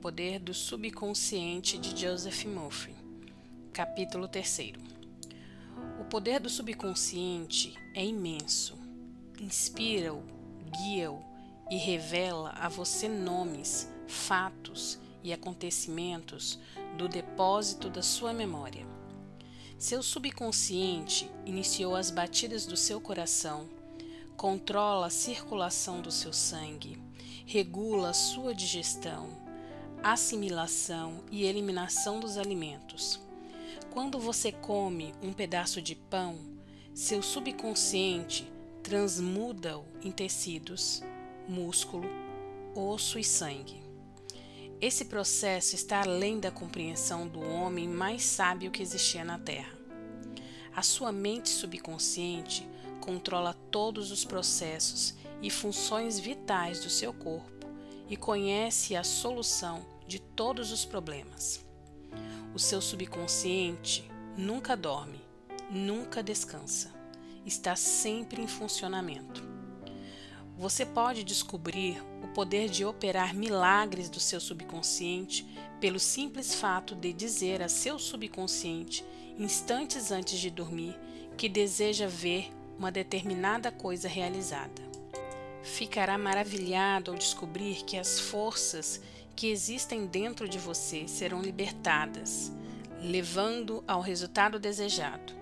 poder do subconsciente de Joseph Murphy. Capítulo 3. O poder do subconsciente é imenso. Inspira-o, guia-o e revela a você nomes, fatos e acontecimentos do depósito da sua memória. Seu subconsciente iniciou as batidas do seu coração, controla a circulação do seu sangue, regula a sua digestão, assimilação e eliminação dos alimentos. Quando você come um pedaço de pão, seu subconsciente transmuda-o em tecidos, músculo, osso e sangue. Esse processo está além da compreensão do homem mais sábio que existia na Terra. A sua mente subconsciente controla todos os processos e funções vitais do seu corpo e conhece a solução de todos os problemas. O seu subconsciente nunca dorme, nunca descansa, está sempre em funcionamento. Você pode descobrir o poder de operar milagres do seu subconsciente pelo simples fato de dizer a seu subconsciente, instantes antes de dormir, que deseja ver uma determinada coisa realizada. Ficará maravilhado ao descobrir que as forças que existem dentro de você serão libertadas, levando ao resultado desejado.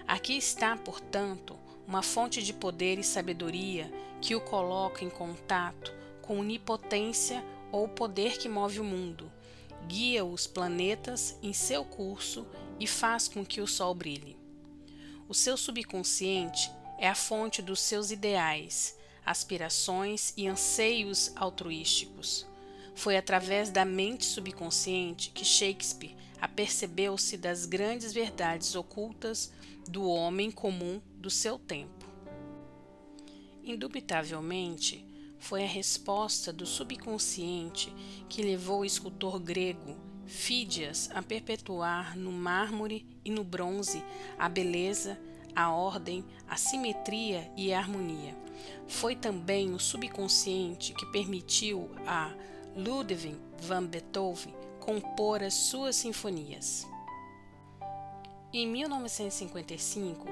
Aqui está, portanto, uma fonte de poder e sabedoria que o coloca em contato com onipotência ou o poder que move o mundo, guia os planetas em seu curso e faz com que o sol brilhe. O seu subconsciente é a fonte dos seus ideais, aspirações e anseios altruísticos. Foi através da mente subconsciente que Shakespeare apercebeu-se das grandes verdades ocultas do homem comum do seu tempo. Indubitavelmente, foi a resposta do subconsciente que levou o escultor grego Fídias a perpetuar no mármore e no bronze a beleza, a ordem, a simetria e a harmonia. Foi também o subconsciente que permitiu a Ludwig van Beethoven compor as suas sinfonias. Em 1955,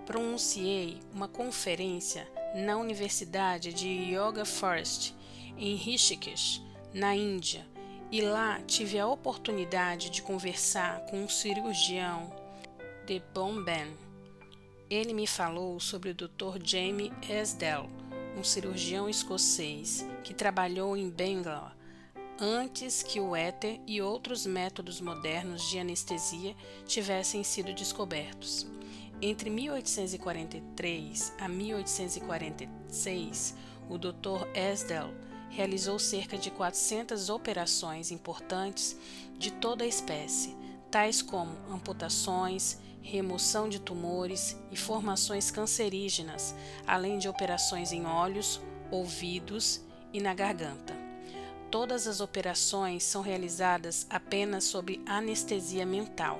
pronunciei uma conferência na Universidade de Yoga Forest, em Rishikesh, na Índia, e lá tive a oportunidade de conversar com um cirurgião de Bombay. Ele me falou sobre o Dr. James Esdell, um cirurgião escocês que trabalhou em Bangalore antes que o éter e outros métodos modernos de anestesia tivessem sido descobertos. Entre 1843 a 1846, o Dr. Esdell realizou cerca de 400 operações importantes de toda a espécie, tais como amputações, remoção de tumores e formações cancerígenas, além de operações em olhos, ouvidos e na garganta. Todas as operações são realizadas apenas sob anestesia mental.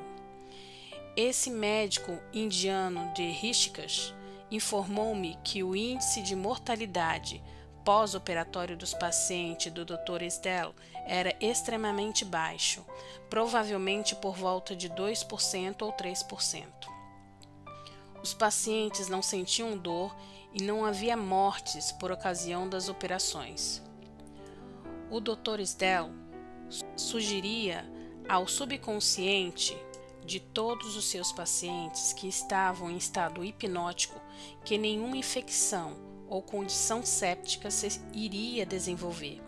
Esse médico indiano de Rishikesh informou-me que o índice de mortalidade pós-operatório dos pacientes do Dr. Esdell era extremamente baixo, provavelmente por volta de 2% ou 3%. Os pacientes não sentiam dor e não havia mortes por ocasião das operações. O Dr. Esdell sugeria ao subconsciente de todos os seus pacientes que estavam em estado hipnótico que nenhuma infecção ou condição séptica se iria desenvolver.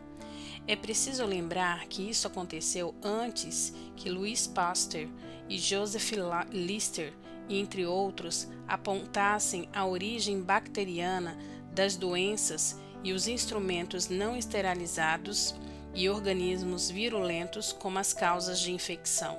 É preciso lembrar que isso aconteceu antes que Louis Pasteur e Joseph Lister, entre outros, apontassem a origem bacteriana das doenças e os instrumentos não esterilizados e organismos virulentos como as causas de infecção.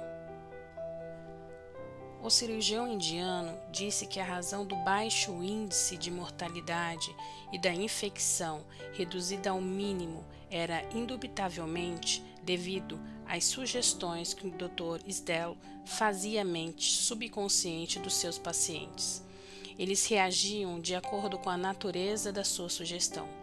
O cirurgião indiano disse que a razão do baixo índice de mortalidade e da infecção reduzida ao mínimo era indubitavelmente devido às sugestões que o Dr. Esdell fazia à mente subconsciente dos seus pacientes. Eles reagiam de acordo com a natureza da sua sugestão.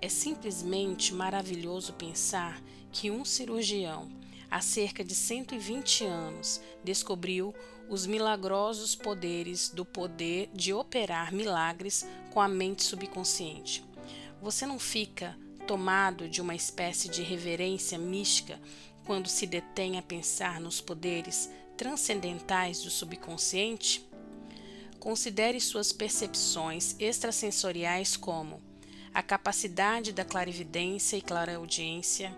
É simplesmente maravilhoso pensar que um cirurgião, há cerca de 120 anos, descobriu os milagrosos poderes do poder de operar milagres com a mente subconsciente. Você não fica tomado de uma espécie de reverência mística quando se detém a pensar nos poderes transcendentais do subconsciente? Considere suas percepções extrasensoriais como a capacidade da clarividência e clareaudiência,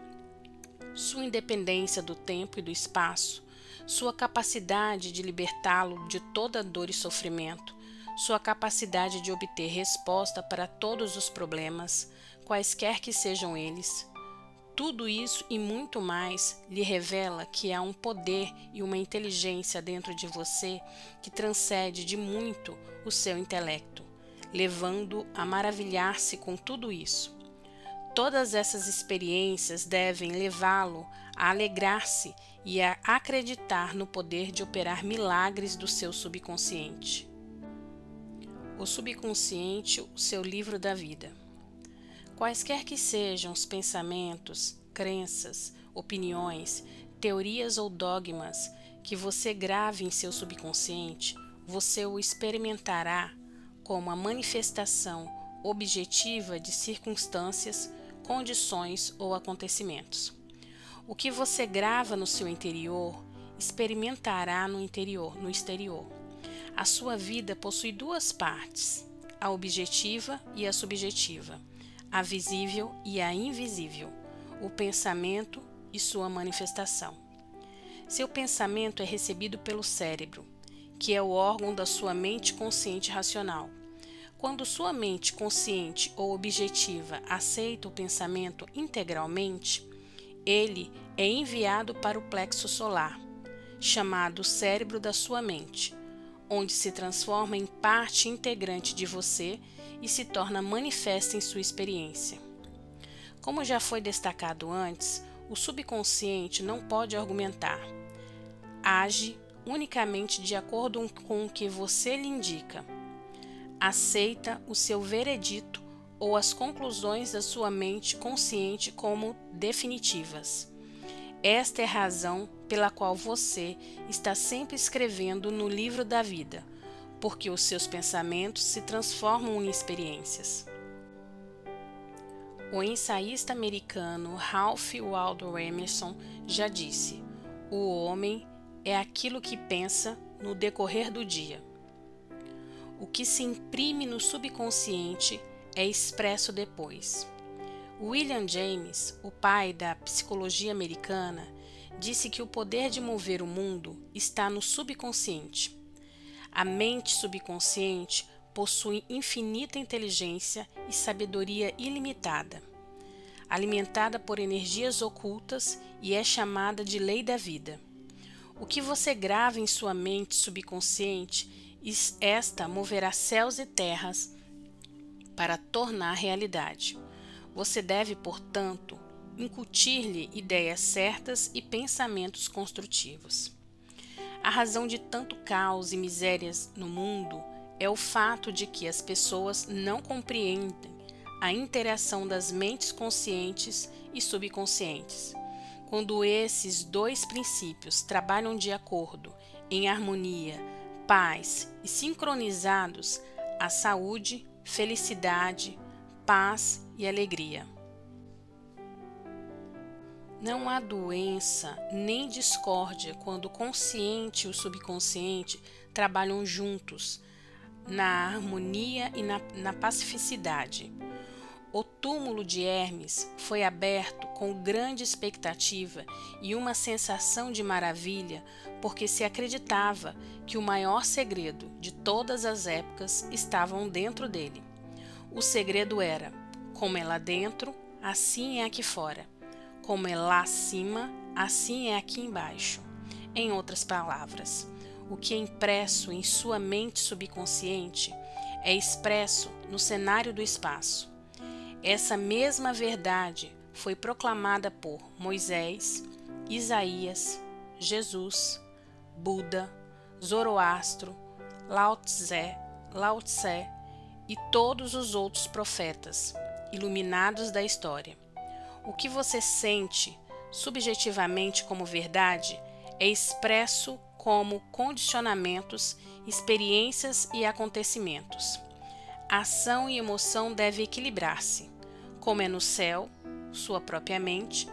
sua independência do tempo e do espaço, sua capacidade de libertá-lo de toda dor e sofrimento, sua capacidade de obter resposta para todos os problemas, quaisquer que sejam eles. Tudo isso e muito mais lhe revela que há um poder e uma inteligência dentro de você que transcende de muito o seu intelecto, levando-o a maravilhar-se com tudo isso. Todas essas experiências devem levá-lo a alegrar-se e a acreditar no poder de operar milagres do seu subconsciente. O subconsciente, o seu livro da vida. Quaisquer que sejam os pensamentos, crenças, opiniões, teorias ou dogmas que você grave em seu subconsciente, você o experimentará como a manifestação objetiva de circunstâncias, condições ou acontecimentos. O que você grava no seu interior, experimentará no exterior. A sua vida possui duas partes, a objetiva e a subjetiva, a visível e a invisível, o pensamento e sua manifestação. Seu pensamento é recebido pelo cérebro, que é o órgão da sua mente consciente racional. Quando sua mente consciente ou objetiva aceita o pensamento integralmente, ele é enviado para o plexo solar, chamado cérebro da sua mente, onde se transforma em parte integrante de você e se torna manifesta em sua experiência. Como já foi destacado antes, o subconsciente não pode argumentar. Age unicamente de acordo com o que você lhe indica. Aceita o seu veredito ou as conclusões da sua mente consciente como definitivas. Esta é a razão pela qual você está sempre escrevendo no livro da vida, porque os seus pensamentos se transformam em experiências. O ensaísta americano Ralph Waldo Emerson já disse: o homem é aquilo que pensa no decorrer do dia. O que se imprime no subconsciente é expresso depois. William James, o pai da psicologia americana, disse que o poder de mover o mundo está no subconsciente. A mente subconsciente possui infinita inteligência e sabedoria ilimitada, alimentada por energias ocultas e é chamada de lei da vida. O que você grava em sua mente subconsciente, esta moverá céus e terras para tornar realidade. Você deve, portanto, incutir-lhe ideias certas e pensamentos construtivos. A razão de tanto caos e misérias no mundo é o fato de que as pessoas não compreendem a interação das mentes conscientes e subconscientes. Quando esses dois princípios trabalham de acordo, em harmonia, paz e sincronizados, há saúde, felicidade, paz e alegria. Não há doença nem discórdia quando o consciente e o subconsciente trabalham juntos, na harmonia e na pacificidade. O túmulo de Hermes foi aberto com grande expectativa e uma sensação de maravilha, porque se acreditava que o maior segredo de todas as épocas estavam dentro dele. O segredo era: como é lá dentro, assim é aqui fora. Como é lá acima, assim é aqui embaixo. Em outras palavras, o que é impresso em sua mente subconsciente é expresso no cenário do espaço. Essa mesma verdade foi proclamada por Moisés, Isaías, Jesus, Buda, Zoroastro, Lao Tse e todos os outros profetas iluminados da história. O que você sente subjetivamente como verdade, é expresso como condicionamentos, experiências e acontecimentos. Ação e emoção devem equilibrar-se. Como é no céu, sua própria mente,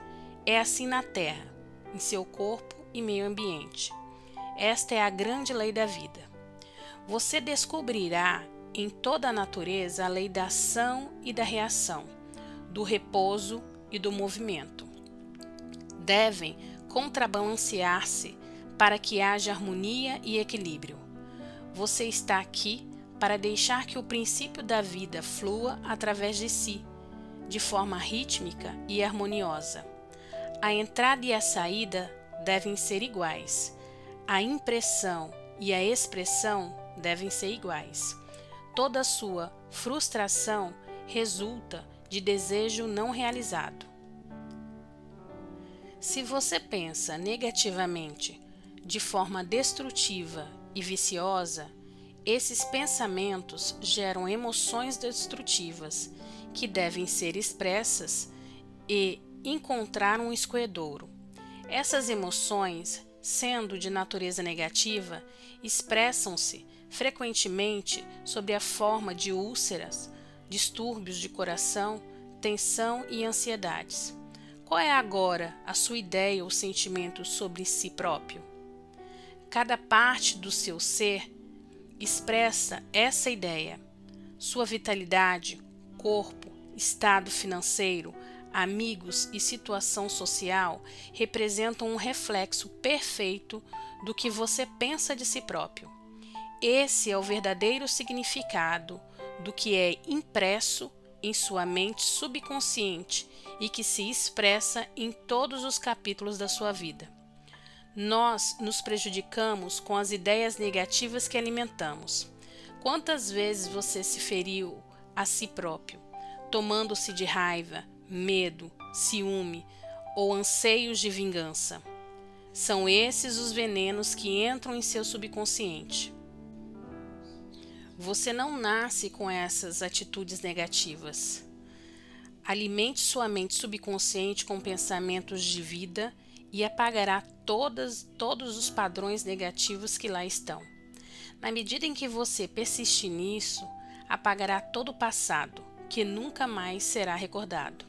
é assim na terra, em seu corpo e meio ambiente. Esta é a grande lei da vida. Você descobrirá em toda a natureza a lei da ação e da reação, do repouso e do movimento. Devem contrabalancear-se para que haja harmonia e equilíbrio. Você está aqui para deixar que o princípio da vida flua através de si, de forma rítmica e harmoniosa. A entrada e a saída devem ser iguais. A impressão e a expressão devem ser iguais. Toda sua frustração resulta de desejo não realizado. Se você pensa negativamente, de forma destrutiva e viciosa, esses pensamentos geram emoções destrutivas que devem ser expressas e encontrar um escoedouro. Essas emoções, sendo de natureza negativa, expressam-se frequentemente sob a forma de úlceras, distúrbios de coração, tensão e ansiedades. Qual é agora a sua ideia ou sentimento sobre si próprio? Cada parte do seu ser expressa essa ideia. Sua vitalidade, corpo, estado financeiro, amigos e situação social representam um reflexo perfeito do que você pensa de si próprio. Esse é o verdadeiro significado do que é impresso em sua mente subconsciente e que se expressa em todos os capítulos da sua vida. Nós nos prejudicamos com as ideias negativas que alimentamos. Quantas vezes você se feriu a si próprio, tomando-se de raiva, medo, ciúme ou anseios de vingança? São esses os venenos que entram em seu subconsciente. Você não nasce com essas atitudes negativas. Alimente sua mente subconsciente com pensamentos de vida e apagará todos os padrões negativos que lá estão. Na medida em que você persistir nisso, apagará todo o passado, que nunca mais será recordado.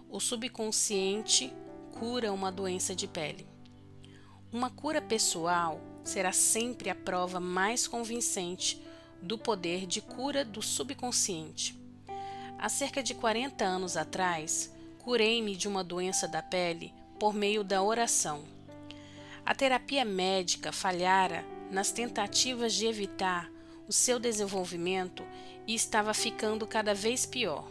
O subconsciente cura uma doença de pele. Uma cura pessoal será sempre a prova mais convincente do poder de cura do subconsciente. Há cerca de 40 anos atrás, curei-me de uma doença da pele por meio da oração. A terapia médica falhara nas tentativas de evitar o seu desenvolvimento e estava ficando cada vez pior.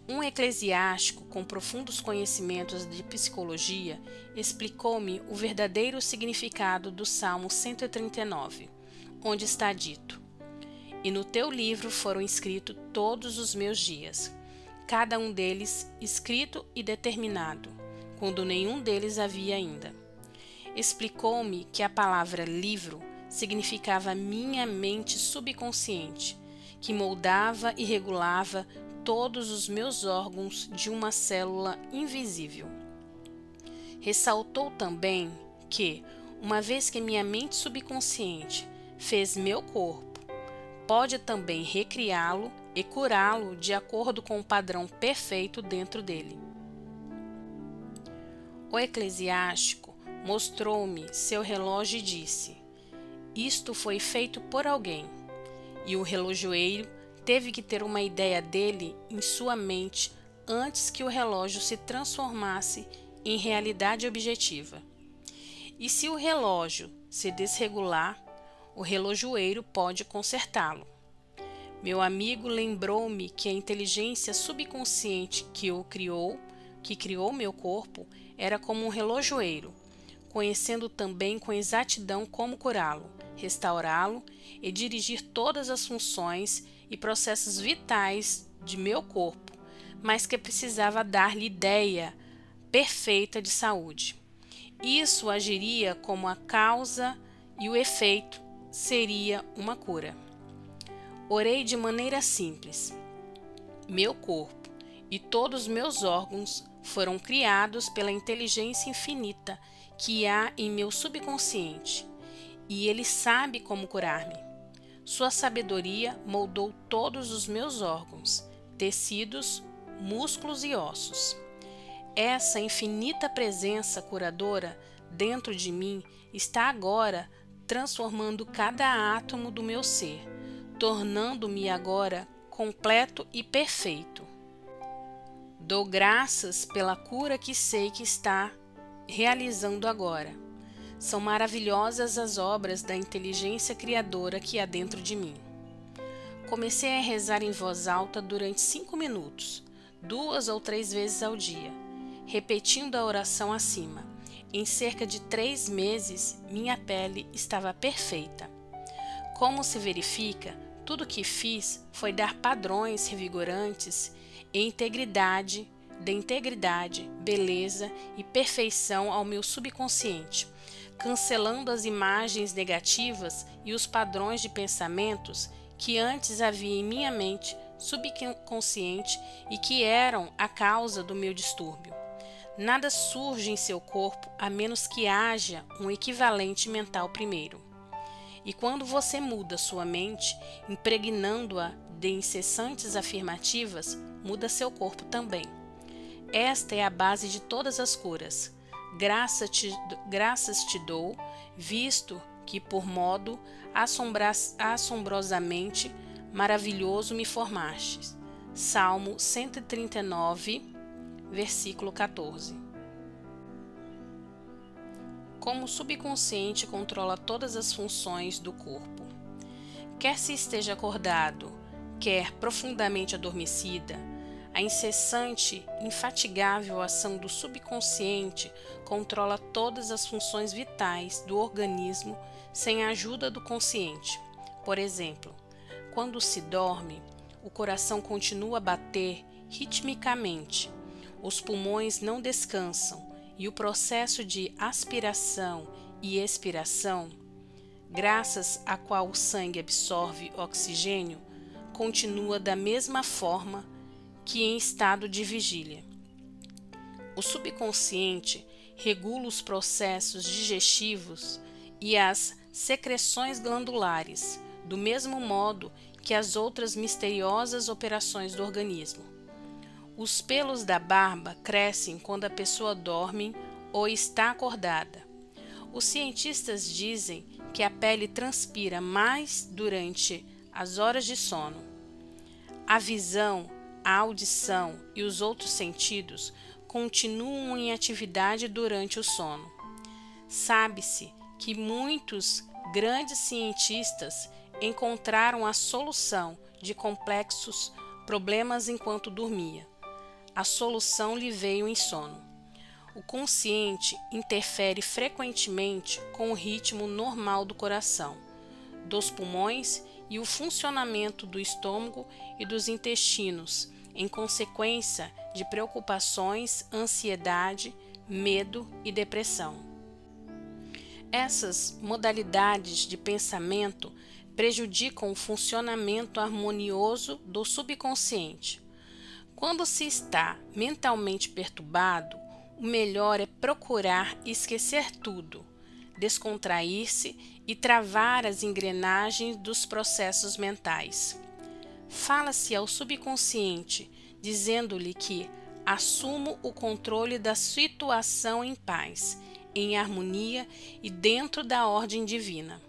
Um eclesiástico com profundos conhecimentos de psicologia explicou-me o verdadeiro significado do Salmo 139, onde está dito: "E no teu livro foram escritos todos os meus dias, cada um deles escrito e determinado, quando nenhum deles havia ainda." Explicou-me que a palavra livro significava minha mente subconsciente, que moldava e regulava todos os meus órgãos de uma célula invisível. Ressaltou também que, uma vez que minha mente subconsciente fez meu corpo, pode também recriá-lo e curá-lo de acordo com o padrão perfeito dentro dele. O eclesiástico mostrou-me seu relógio e disse: "Isto foi feito por alguém." E o relojoeiro teve que ter uma ideia dele em sua mente antes que o relógio se transformasse em realidade objetiva. E se o relógio se desregular, o relojoeiro pode consertá-lo. Meu amigo lembrou-me que a inteligência subconsciente que criou meu corpo, era como um relojoeiro, conhecendo também com exatidão como curá-lo, restaurá-lo e dirigir todas as funções e processos vitais de meu corpo, mas que precisava dar-lhe ideia perfeita de saúde. Isso agiria como a causa e o efeito seria uma cura. Orei de maneira simples: "Meu corpo, e todos os meus órgãos foram criados pela inteligência infinita que há em meu subconsciente, e ele sabe como curar-me. Sua sabedoria moldou todos os meus órgãos, tecidos, músculos e ossos. Essa infinita presença curadora dentro de mim está agora transformando cada átomo do meu ser, tornando-me agora completo e perfeito. Dou graças pela cura que sei que está realizando agora. São maravilhosas as obras da inteligência criadora que há dentro de mim. Comecei a rezar em voz alta durante 5 minutos, 2 ou 3 vezes ao dia, repetindo a oração acima. Em cerca de 3 meses, minha pele estava perfeita. Como se verifica, tudo o que fiz foi dar padrões revigorantes de integridade, beleza e perfeição ao meu subconsciente, cancelando as imagens negativas e os padrões de pensamentos que antes havia em minha mente subconsciente e que eram a causa do meu distúrbio. Nada surge em seu corpo a menos que haja um equivalente mental primeiro. E quando você muda sua mente, impregnando-a de incessantes afirmativas, muda seu corpo também. Esta é a base de todas as curas. Graças te dou, visto que por modo assombrosamente maravilhoso me formastes. Salmo 139, versículo 14. Como o subconsciente controla todas as funções do corpo. Quer se esteja acordado, quer profundamente adormecida, a incessante, infatigável ação do subconsciente controla todas as funções vitais do organismo sem a ajuda do consciente. Por exemplo, quando se dorme, o coração continua a bater ritmicamente, os pulmões não descansam e o processo de aspiração e expiração, graças a qual o sangue absorve oxigênio, continua da mesma forma que em estado de vigília. O subconsciente regula os processos digestivos e as secreções glandulares, do mesmo modo que as outras misteriosas operações do organismo. Os pelos da barba crescem quando a pessoa dorme ou está acordada. Os cientistas dizem que a pele transpira mais durante as horas de sono. A visão, a audição e os outros sentidos continuam em atividade durante o sono. Sabe-se que muitos grandes cientistas encontraram a solução de complexos problemas enquanto dormia. A solução lhe veio em sono. O consciente interfere frequentemente com o ritmo normal do coração, dos pulmões e o funcionamento do estômago e dos intestinos, em consequência de preocupações, ansiedade, medo e depressão. Essas modalidades de pensamento prejudicam o funcionamento harmonioso do subconsciente. Quando se está mentalmente perturbado, o melhor é procurar esquecer tudo, descontrair-se e travar as engrenagens dos processos mentais. Fala-se ao subconsciente, dizendo-lhe que assumo o controle da situação em paz, em harmonia e dentro da ordem divina.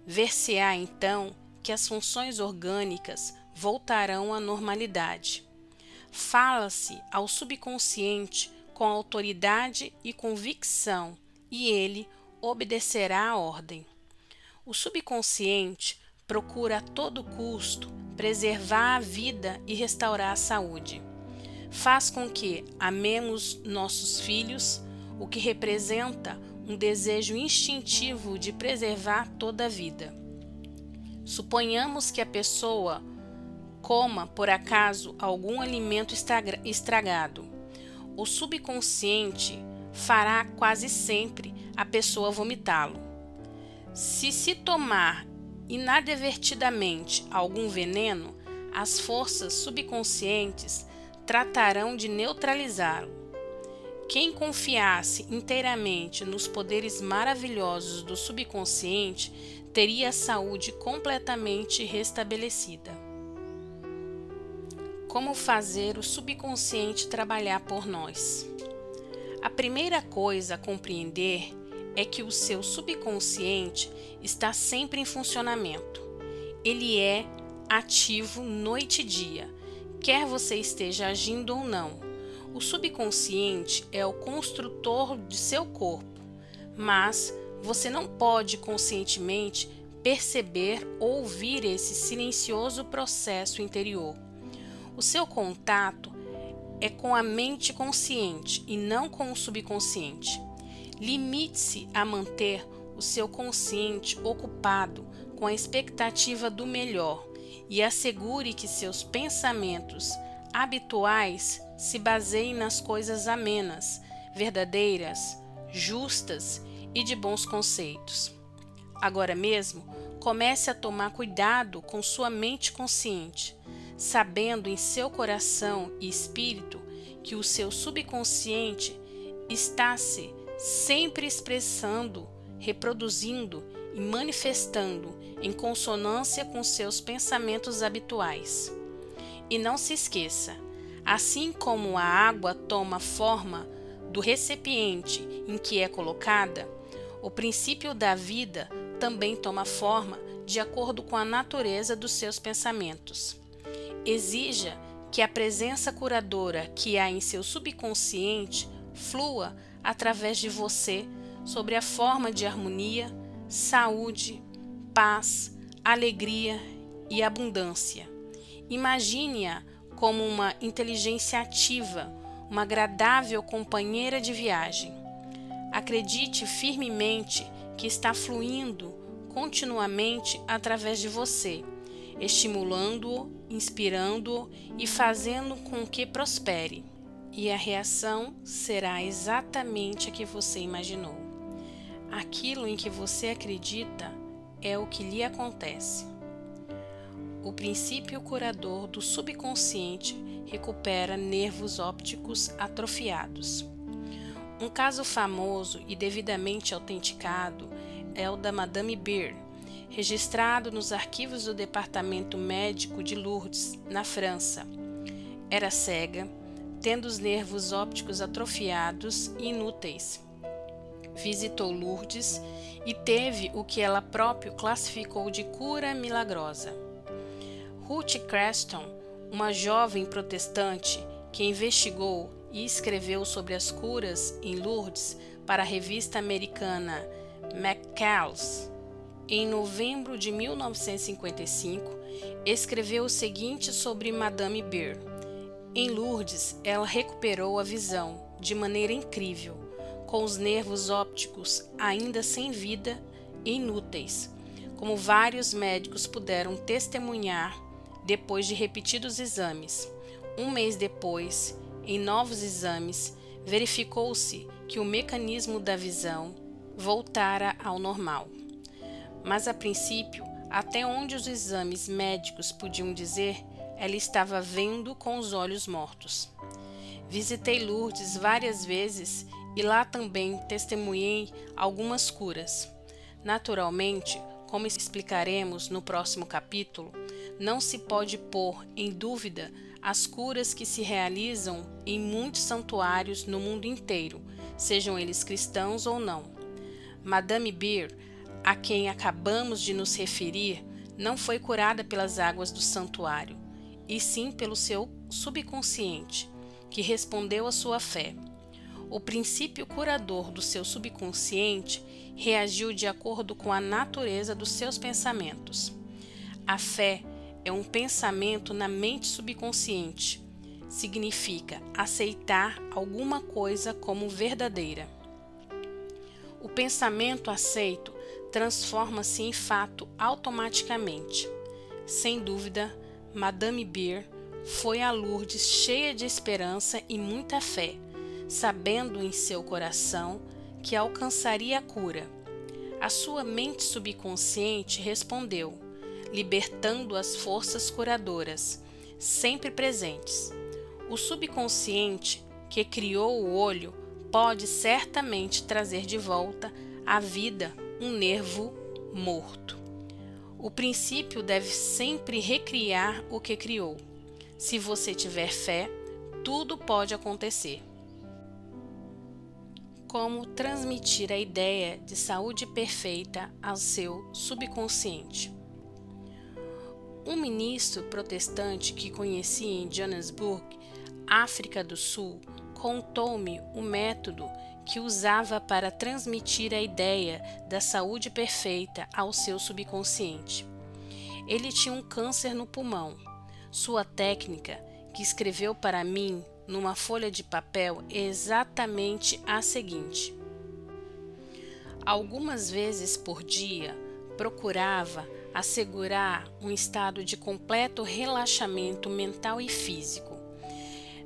Ver-se-á então que as funções orgânicas voltarão à normalidade. Fala-se ao subconsciente com autoridade e convicção, e ele obedecerá à ordem. O subconsciente procura a todo custo preservar a vida e restaurar a saúde. Faz com que amemos nossos filhos, o que representa um desejo instintivo de preservar toda a vida. Suponhamos que a pessoa coma por acaso algum alimento estragado. O subconsciente fará quase sempre a pessoa vomitá-lo. Se tomar inadvertidamente algum veneno, as forças subconscientes tratarão de neutralizá-lo. Quem confiasse inteiramente nos poderes maravilhosos do subconsciente teria a saúde completamente restabelecida. Como fazer o subconsciente trabalhar por nós? A primeira coisa a compreender é que o seu subconsciente está sempre em funcionamento. Ele é ativo noite e dia, quer você esteja agindo ou não. O subconsciente é o construtor de seu corpo, mas você não pode conscientemente perceber ou ouvir esse silencioso processo interior. O seu contato é com a mente consciente e não com o subconsciente. Limite-se a manter o seu consciente ocupado com a expectativa do melhor e assegure que seus pensamentos habituais se baseiem nas coisas amenas, verdadeiras, justas e de bons conceitos. Agora mesmo, comece a tomar cuidado com sua mente consciente, sabendo em seu coração e espírito que o seu subconsciente está se sempre expressando, reproduzindo e manifestando em consonância com seus pensamentos habituais. E não se esqueça, assim como a água toma forma do recipiente em que é colocada, o princípio da vida também toma forma de acordo com a natureza dos seus pensamentos. Exija que a presença curadora que há em seu subconsciente flua através de você sobre a forma de harmonia, saúde, paz, alegria e abundância. Imagine-a como uma inteligência ativa, uma agradável companheira de viagem. Acredite firmemente que está fluindo continuamente através de você, estimulando-o, inspirando-o e fazendo com que prospere. E a reação será exatamente a que você imaginou. Aquilo em que você acredita é o que lhe acontece. O princípio curador do subconsciente recupera nervos ópticos atrofiados. Um caso famoso e devidamente autenticado é o da Madame Beer, registrado nos arquivos do Departamento Médico de Lourdes, na França. Era cega, tendo os nervos ópticos atrofiados e inúteis. Visitou Lourdes e teve o que ela própria classificou de cura milagrosa. Ruth Creston, uma jovem protestante que investigou e escreveu sobre as curas em Lourdes para a revista americana McCall's, em novembro de 1955, escreveu o seguinte sobre Madame Beer. Em Lourdes, ela recuperou a visão de maneira incrível, com os nervos ópticos ainda sem vida e inúteis, como vários médicos puderam testemunhar depois de repetidos exames. Um mês depois, em novos exames, verificou-se que o mecanismo da visão voltara ao normal. Mas a princípio, até onde os exames médicos podiam dizer, ela estava vendo com os olhos mortos. Visitei Lourdes várias vezes e lá também testemunhei algumas curas. Naturalmente, como explicaremos no próximo capítulo, não se pode pôr em dúvida as curas que se realizam em muitos santuários no mundo inteiro, sejam eles cristãos ou não. Madame Beer, a quem acabamos de nos referir, não foi curada pelas águas do santuário, e sim pelo seu subconsciente, que respondeu à sua fé. O princípio curador do seu subconsciente reagiu de acordo com a natureza dos seus pensamentos. A fé é um pensamento na mente subconsciente. Significa aceitar alguma coisa como verdadeira. O pensamento aceito transforma-se em fato automaticamente. Sem dúvida, Madame Beer foi a Lourdes cheia de esperança e muita fé, sabendo em seu coração que alcançaria a cura. A sua mente subconsciente respondeu, libertando as forças curadoras, sempre presentes. O subconsciente que criou o olho pode certamente trazer de volta à vida um nervo morto. O princípio deve sempre recriar o que criou. Se você tiver fé, tudo pode acontecer. Como transmitir a ideia de saúde perfeita ao seu subconsciente? Um ministro protestante que conheci em Johannesburg, África do Sul, contou-me o método que usava para transmitir a ideia da saúde perfeita ao seu subconsciente. Ele tinha um câncer no pulmão. Sua técnica, que escreveu para mim numa folha de papel, é exatamente a seguinte: algumas vezes por dia, procurava assegurar um estado de completo relaxamento mental e físico.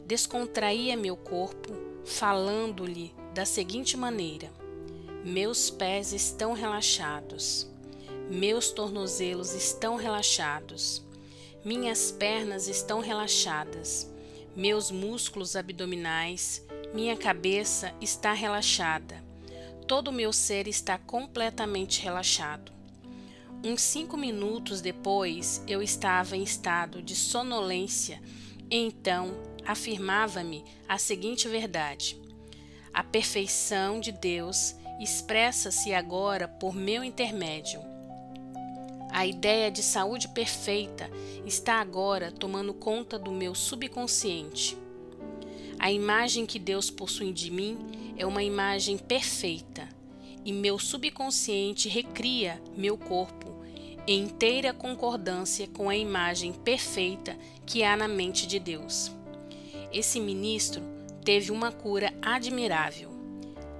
Descontraía meu corpo, falando-lhe da seguinte maneira: meus pés estão relaxados, meus tornozelos estão relaxados, minhas pernas estão relaxadas, meus músculos abdominais, minha cabeça está relaxada, todo o meu ser está completamente relaxado. Uns 5 minutos depois, eu estava em estado de sonolência, e então afirmava-me a seguinte verdade: a perfeição de Deus expressa-se agora por meu intermédio. A ideia de saúde perfeita está agora tomando conta do meu subconsciente. A imagem que Deus possui de mim é uma imagem perfeita, e meu subconsciente recria meu corpo em inteira concordância com a imagem perfeita que há na mente de Deus. Esse ministro teve uma cura admirável.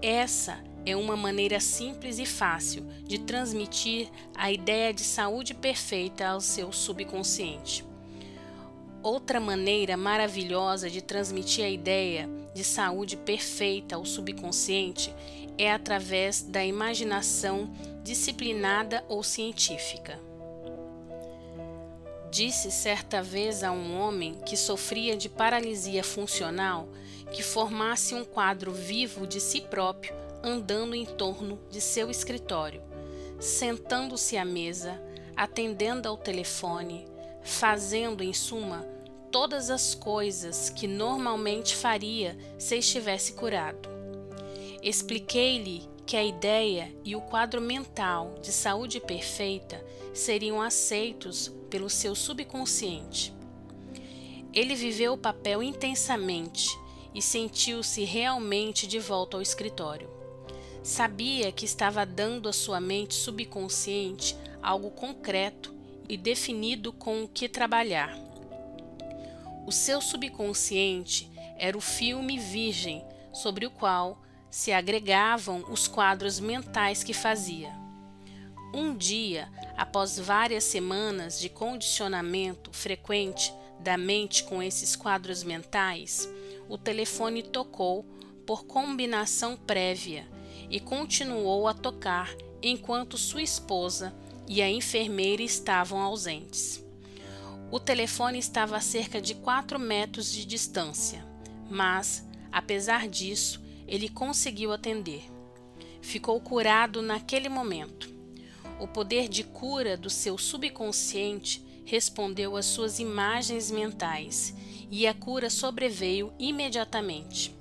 Essa é uma maneira simples e fácil de transmitir a ideia de saúde perfeita ao seu subconsciente. Outra maneira maravilhosa de transmitir a ideia de saúde perfeita ao subconsciente é através da imaginação disciplinada ou científica. Disse certa vez a um homem que sofria de paralisia funcional que formasse um quadro vivo de si próprio andando em torno de seu escritório, sentando-se à mesa, atendendo ao telefone, fazendo, em suma, todas as coisas que normalmente faria se estivesse curado. Expliquei-lhe que a ideia e o quadro mental de saúde perfeita seriam aceitos pelo seu subconsciente. Ele viveu o papel intensamente e sentiu-se realmente de volta ao escritório. Sabia que estava dando à sua mente subconsciente algo concreto e definido com o que trabalhar. O seu subconsciente era o filme virgem sobre o qual se agregavam os quadros mentais que fazia. Um dia, após várias semanas de condicionamento frequente da mente com esses quadros mentais, o telefone tocou por combinação prévia e continuou a tocar enquanto sua esposa e a enfermeira estavam ausentes. O telefone estava a cerca de 4 metros de distância, mas, apesar disso, ele conseguiu atender. Ficou curado naquele momento. O poder de cura do seu subconsciente respondeu às suas imagens mentais e a cura sobreveio imediatamente.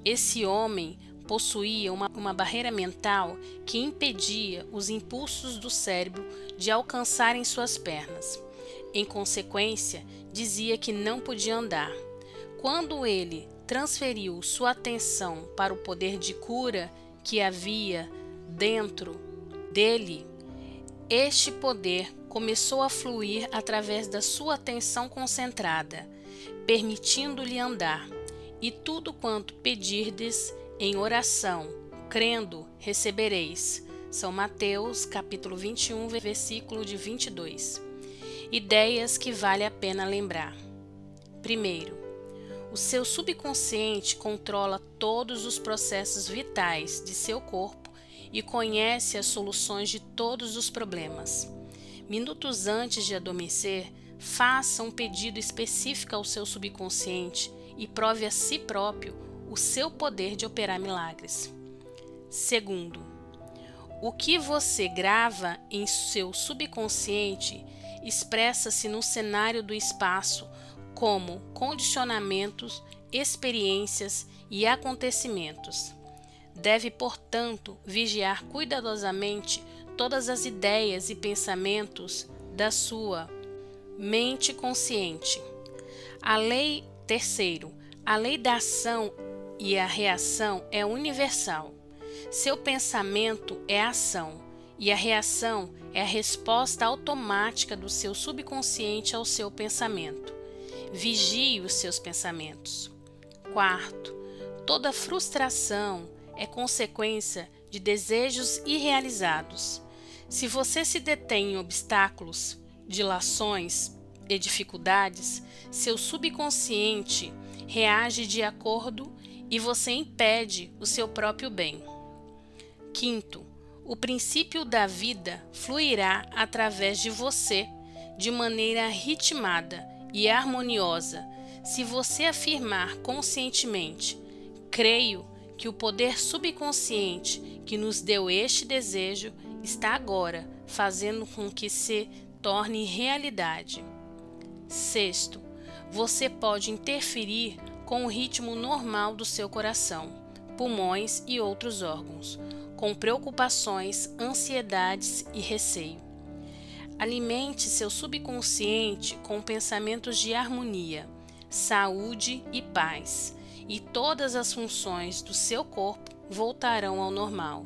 Esse homem possuía uma barreira mental que impedia os impulsos do cérebro de alcançarem suas pernas. Em consequência, dizia que não podia andar. Quando ele transferiu sua atenção para o poder de cura que havia dentro dele, este poder começou a fluir através da sua atenção concentrada, permitindo-lhe andar, e tudo quanto pedirdes em oração, crendo, recebereis. São Mateus, capítulo 21, versículo de 22. Ideias que vale a pena lembrar. Primeiro, o seu subconsciente controla todos os processos vitais de seu corpo e conhece as soluções de todos os problemas. Minutos antes de adormecer, faça um pedido específico ao seu subconsciente e prove a si próprio o seu poder de operar milagres. Segundo, o que você grava em seu subconsciente expressa-se no cenário do espaço como condicionamentos, experiências e acontecimentos. Deve, portanto, vigiar cuidadosamente todas as ideias e pensamentos da sua mente consciente. Terceiro, a lei da ação e a reação é universal. Seu pensamento é a ação e a reação é a resposta automática do seu subconsciente ao seu pensamento. Vigie os seus pensamentos. Quarto, toda frustração é consequência de desejos irrealizados. Se você se detém em obstáculos, dilações e dificuldades, seu subconsciente reage de acordo e você impede o seu próprio bem. Quinto, o princípio da vida fluirá através de você de maneira ritmada e harmoniosa se você afirmar conscientemente: creio que o poder subconsciente que nos deu este desejo está agora fazendo com que se torne realidade. Sexto, você pode interferir com o ritmo normal do seu coração, pulmões e outros órgãos, com preocupações, ansiedades e receio. Alimente seu subconsciente com pensamentos de harmonia, saúde e paz, e todas as funções do seu corpo voltarão ao normal.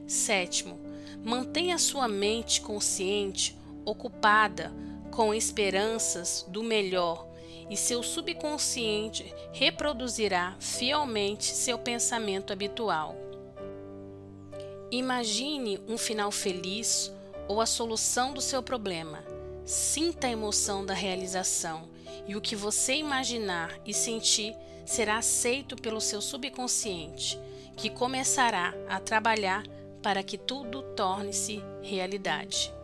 Sétimo, mantenha sua mente consciente ocupada com esperanças do melhor e seu subconsciente reproduzirá fielmente seu pensamento habitual. Imagine um final feliz ou a solução do seu problema. Sinta a emoção da realização e o que você imaginar e sentir será aceito pelo seu subconsciente, que começará a trabalhar para que tudo torne-se realidade.